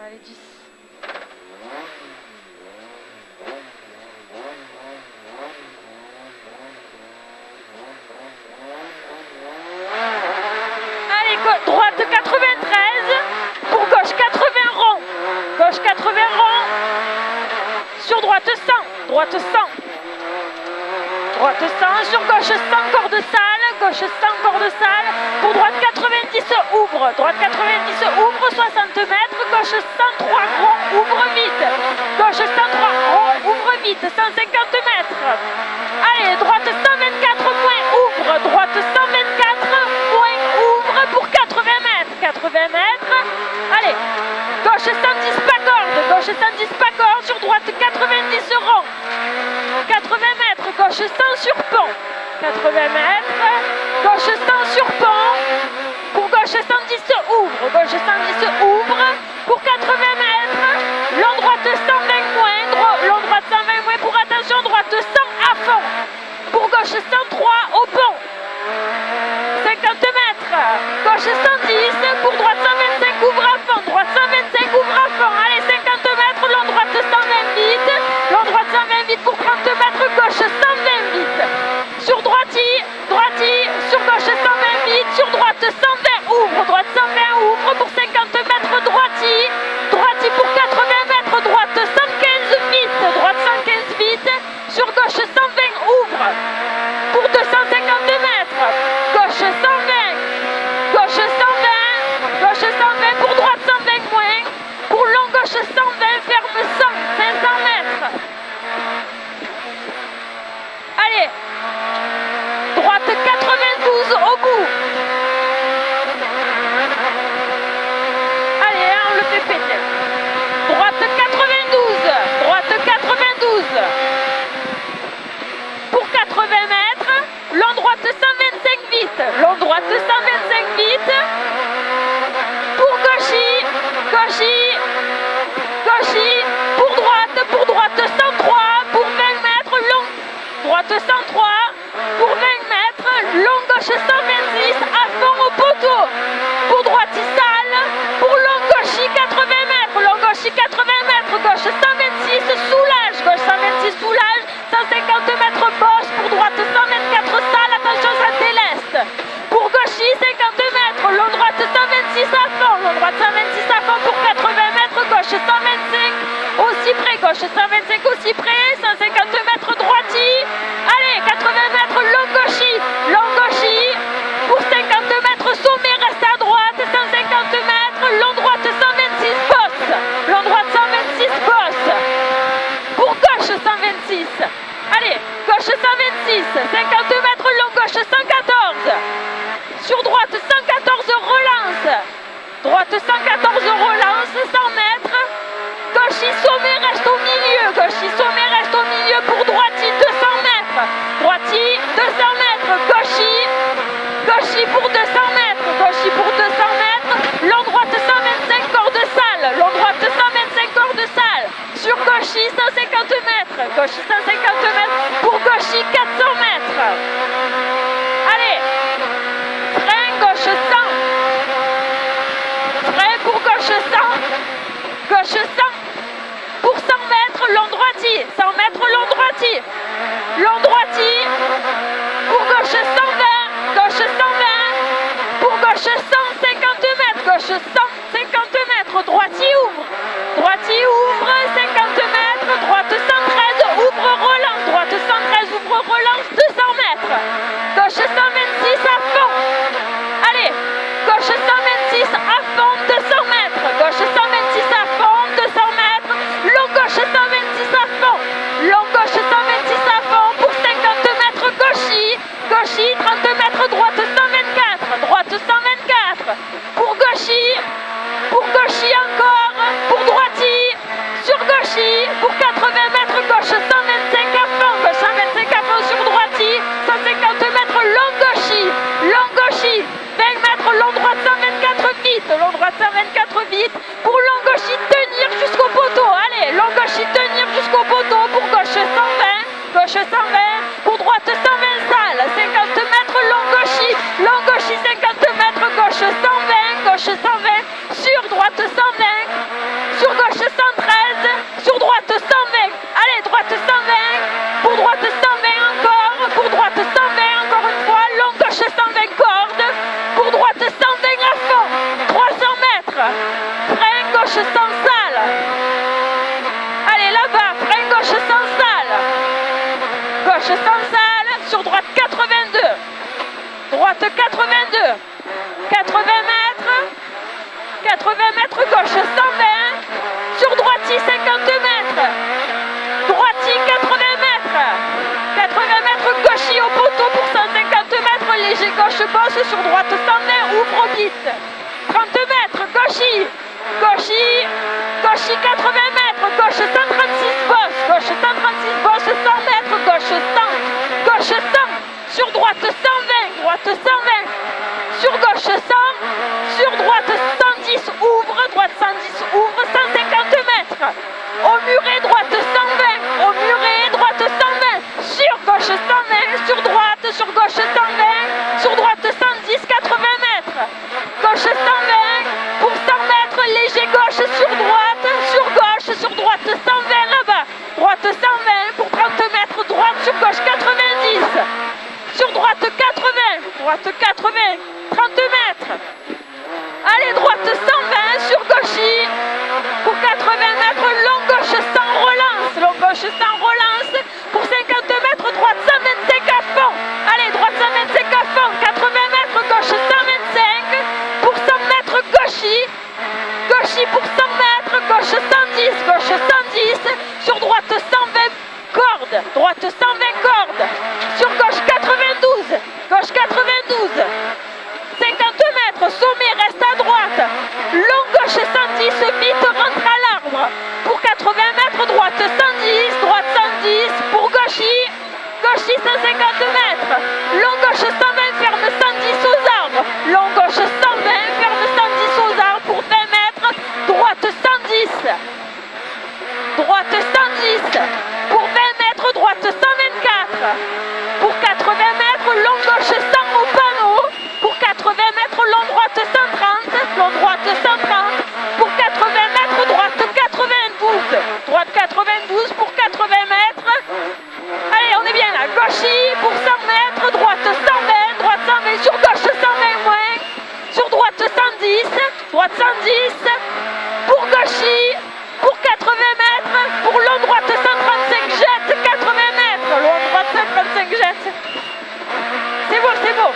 Allez, 10. Allez, droite 93. Pour gauche 80 rond. Gauche 80 rond. Sur droite 100. Droite 100. Droite 100. Sur gauche 100 corde salle. Gauche 100 corde salle. Pour droite 90 ouvre. Droite 90 ouvre 60 mètres. Gauche 103 rond ouvre vite. Gauche 103 rond ouvre vite 150 mètres. Allez, droite 124 moins ouvre. Droite 124 moins ouvre pour 80 mètres. 80 mètres. Allez, gauche 110 pas corde. Gauche 110 pas corde. Sur droite 90 rond. 80 mètres. Gauche 100 sur pont. 80 mètres. Gauche 100 sur pont. Pour gauche 110 ouvre. Gauche 110 ouvre. Pour 80 mètres. Long droite 120 moins. Long droite 120 moins. Pour attention, droite 100 à fond. Pour gauche 103 au pont. 50 mètres. Gauche 110. Pour droite 125 ouvre à fond. Droite 125 ouvre à fond. Allez, 50 mètres. Long droite 120 vite. Long droite 120 vite pour 30 mètres. Gauche 120 vite. Sur droiti. Droiti. Sur gauche 120 vite. Sur droite 120 ouvre. Droite 120 ouvre pour 50 mètres. Droiti. Droiti pour 80 mètres. Droite 115 vite. Droite 115 vite. Sur gauche 120 ouvre. Pour 250 mètres. Gauche 120. Gauche 120. Gauche 120 pour droite 120 moins. Pour long gauche 120 ferme 100. 500 mètres. Allez. Droite 92 au bout. Allez, hein, on le fait péter. Droite 92. Droite 92. Pour 80 mètres. Long droite 125 vite. Long droite 125 vite. Pour gauchy. Gauchy. Gauchy. Pour droite 103. Pour 20 mètres. Long. Droite 103. Pour 20 mètres. Long gauche 126. À fond au poteau. Pour droite salle. Pour long gauchy 80 mètres. Long gauchy 80 mètres. Gauche 126. Soulage. Gauche 126 soulage. 150 mètres bosse. Pour droite 124 salle. Attention, ça déleste. Pour gauchy 50 mètres. Long droite 126 à fond. Long droite 126 à fond pour 80 mètres. Gauche 125 aussi près. Gauche 125 aussi près. 150 mètres droiti. Allez, 80 mètres long gauchy. Long gauchy. Pour 50 mètres sommet reste à droite. 150 mètres. Long droite 126 bosse. Long droite 126 bosse. Pour gauche 126. Allez, gauche 126. 50 mètres long gauche 114. Sur droite 114 relance. Droite 114 relance 100 mètres. Gauchy sommet reste au milieu. Gauchy sommet reste au milieu pour droiti 200 mètres. Droiti 200 mètres. Gauchy. Gauchy pour 200 mètres. Gauchy pour 200 mètres. Long droite 125 corde salle. Long droite 125 corde salle. Sur gauchy 150 mètres. Gauchy 150 mètres. Pour gauchy 400 mètres. Allez. Frein gauche 100. Frein pour gauche 100. Gauche 100. Pour 100 mètres, long droiti. 100 mètres, long droiti. Long droiti. Pour gauche 120. Gauche 120. Pour gauche 150 mètres. Gauche 150 mètres. Droiti ouvre. Droiti ouvre. 50 mètres. Droite 113. Ouvre relance. Droite 113. Ouvre relance. 200 mètres. Gauche 126 à fond. Allez. Gauche 126 à fond. 200 mètres. Gauche 126 à fond. 200 mètres. Long gauche 126 à fond. Long gauche 126 à fond. Pour 50 mètres gauchy. Gauchy 30 mètres. Droite 124. Droite 124. Pour gauchy. Pour gauchy encore. Pour droiti. Sur gauchy. Pour 80 mètres gauche 125 à fond. Gauche 125 à fond sur droiti. 150 mètres long gauchy. Long gauchy. 20 mètres long droite 124 vite. Long droite 124 vite. Pour long gauchy tenir jusqu'au poteau. Allez, long gauchy tenir jusqu'au poteau. Pour gauche 120. Gauche 120. Pour droite 120 salle. 50 mètres long gauchy. droite 82. 80 mètres. 80 mètres gauche 120. Sur droiti 50 mètres. Droiti 80 mètres. 80 mètres gauchi au poteau pour 150 mètres. Léger gauche bosse sur droite 120. Ouvre au guide. 30 mètres gauchi. Gauchi. Gauchi 80 mètres. Gauche 136 bosse. Gauche 136 bosse 100 mètres. Gauche 100. Gauche 100. Sur droite 120. Droite 120. Sur gauche 100. Sur droite 110. Ouvre. Droite 110. Ouvre 150 mètres. Au muret droite 120. Au muret droite 120. Sur gauche 120. Sur droite. Sur gauche 120. Sur droite 110. 80 mètres. Gauche 120. Pour 100 mètres. Léger gauche sur droite. Sur gauche. Sur droite 120 là-bas. Droite 120. Pour 30 mètres. Droite sur gauche 90. Sur droite 80. Droite 80. 30 mètres. Allez, droite 120 sur gauchi. Pour 80 mètres, long gauche sans relance. Long gauche sans relance. Pour 50 mètres, droite 125 à fond. Allez, droite 125 à fond. 80 mètres, gauche 125. Pour 100 mètres, gauchi. Gauchi pour 100 mètres, gauche 110. Gauche 110. Sur droite 120 cordes. Droite 120 cordes. Sur gauche 92. Gauche 92. 50 mètres, sommet reste à droite. Long gauche 110, vite rentre à l'arbre. Pour 80 mètres, droite 110, droite 110. Pour gauchi, gauchi 150 mètres. Long gauche 120, ferme 110 aux arbres. Long gauche 120, ferme 110 aux arbres. Pour 20 mètres, droite 110. Droite 110. Pour 20 mètres, droite 124. Pour 80 mètres, long gauche 100 au panneau. Pour 80 mètres, long droite 130. Long droite 130. Pour 80 mètres, droite 92. Droite 92 pour 80 mètres. Allez, on est bien là. Gauchi pour 100 mètres. Droite 120. Droite 120. Sur gauche 120 moins. Sur droite 110. Droite 110. Pour gauchi. Pour 80 mètres. Pour long droite 135. Jette 80 mètres. Long droite 135 jette. C'est beau, c'est beau.